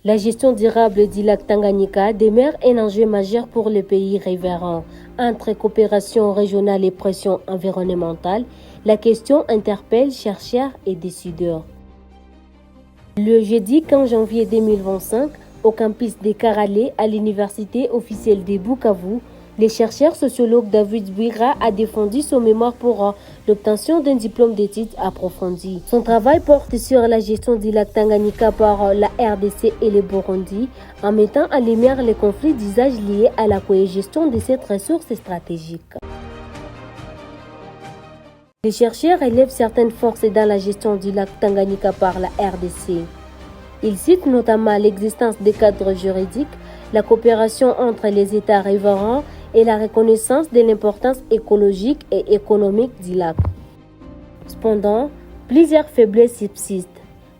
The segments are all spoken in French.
La gestion durable du lac Tanganyika demeure un enjeu majeur pour le pays riverain. Entre coopération régionale et pression environnementale, la question interpelle chercheurs et décideurs. Le jeudi 15 janvier 2025, au campus de Karale à l'université officielle de Bukavu, le chercheur sociologue David Bwira a défendu son mémoire pour l'obtention d'un diplôme d'études approfondies. Son travail porte sur la gestion du lac Tanganyika par la RDC et le Burundi, en mettant en lumière les conflits d'usage liés à la cogestion de cette ressource stratégique. Les chercheurs élèvent certaines forces dans la gestion du lac Tanganyika par la RDC. Ils citent notamment l'existence des cadres juridiques, la coopération entre les États riverains et la reconnaissance de l'importance écologique et économique du lac. Cependant, plusieurs faiblesses subsistent.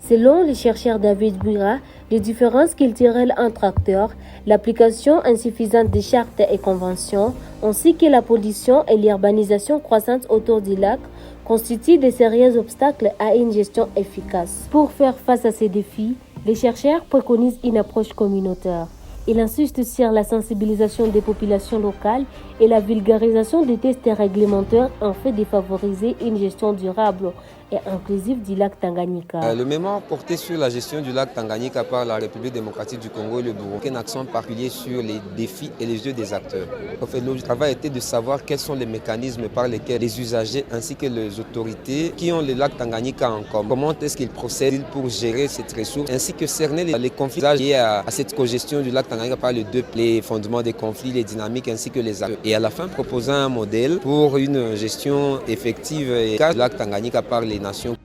Selon le chercheur David Bwira, les différences culturelles entre acteurs, l'application insuffisante des chartes et conventions, ainsi que la pollution et l'urbanisation croissante autour du lac constituent de sérieux obstacles à une gestion efficace. Pour faire face à ces défis, les chercheurs préconisent une approche communautaire. Il insiste sur la sensibilisation des populations locales et la vulgarisation des tests réglementaires afin de favoriser une gestion durable et inclusive du lac Tanganyika. Le mémoire porté sur la gestion du lac Tanganyika par la République démocratique du Congo et le Burundi, un accent particulier sur les défis et les jeux des acteurs. En fait, le travail était de savoir quels sont les mécanismes par lesquels les usagers ainsi que les autorités qui ont le lac Tanganyika en commun, comment est-ce qu'ils procèdent pour gérer cette ressource, ainsi que cerner les conflits liés à cette cogestion du lac Tanganyika par les fondements des conflits, les dynamiques ainsi que les acteurs. Et à la fin, proposer un modèle pour une gestion effective et efficace du lac Tanganyika par les nations.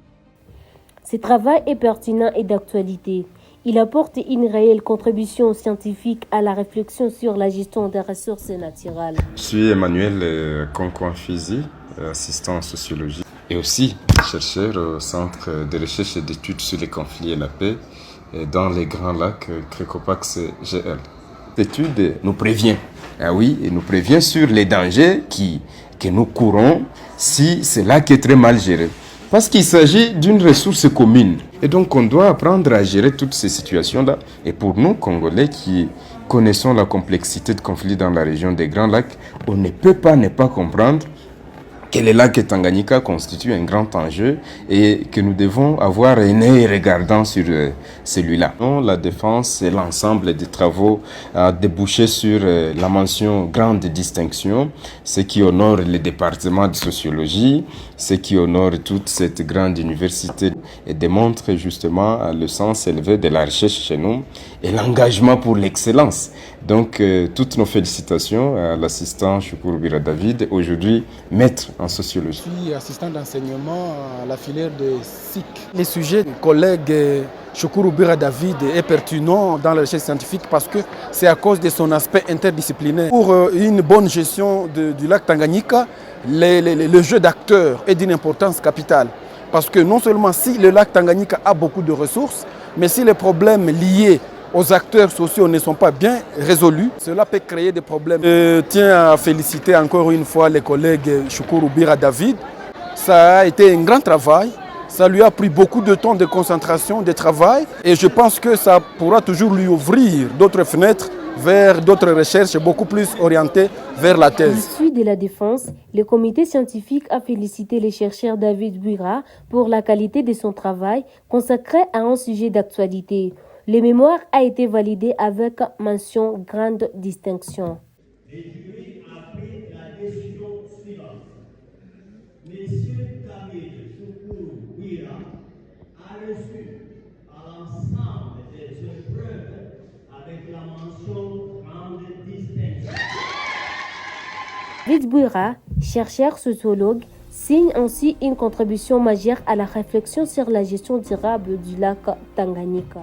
Ce travail est pertinent et d'actualité. Il apporte une réelle contribution scientifique à la réflexion sur la gestion des ressources naturelles. Je suis Emmanuel Konkouan-Fizi, assistant en sociologie et aussi chercheur au Centre de recherche et d'études sur les conflits et la paix dans les Grands Lacs Crécopax GL. Cette étude nous prévient, et nous prévient sur les dangers que nous courons si ce lac est très mal géré. Parce qu'il s'agit d'une ressource commune. Et donc, on doit apprendre à gérer toutes ces situations-là. Et pour nous, Congolais, qui connaissons la complexité de conflits dans la région des Grands Lacs, on ne peut pas ne pas comprendre que le lac Tanganyika constitue un grand enjeu et que nous devons avoir un œil regardant sur celui-là. La défense et l'ensemble des travaux a débouché sur la mention grande distinction, ce qui honore le département de sociologie, ce qui honore toute cette grande université et démontre justement le sens élevé de la recherche chez nous et l'engagement pour l'excellence. Donc, toutes nos félicitations à l'assistant Shukuru Bwira David, aujourd'hui maître en sociologie. Je suis assistant d'enseignement à la filière de SIC. Les sujets du collègue Shukuru Bwira David est pertinent dans la recherche scientifique parce que c'est à cause de son aspect interdisciplinaire. Pour une bonne gestion du lac Tanganyika, le jeu d'acteurs est d'une importance capitale. Parce que non seulement si le lac Tanganyika a beaucoup de ressources, mais si les problèmes liés aux acteurs sociaux ne sont pas bien résolus, cela peut créer des problèmes. Je tiens à féliciter encore une fois les collègues Shukuru Bwira David. Ça a été un grand travail. Ça lui a pris beaucoup de temps de concentration, de travail. Et je pense que ça pourra toujours lui ouvrir d'autres fenêtres vers d'autres recherches beaucoup plus orientées vers la thèse. À l'issue de la défense, le comité scientifique a félicité le chercheur David Bwira pour la qualité de son travail consacré à un sujet d'actualité. Le mémoire a été validé avec mention grande distinction. Le jury a pris la décision suivante. Monsieur David Shukuru Bwira a reçu à l'ensemble des épreuves avec la mention grande distinction. David Bwira, chercheur sociologue, signe ainsi une contribution majeure à la réflexion sur la gestion durable du lac Tanganyika.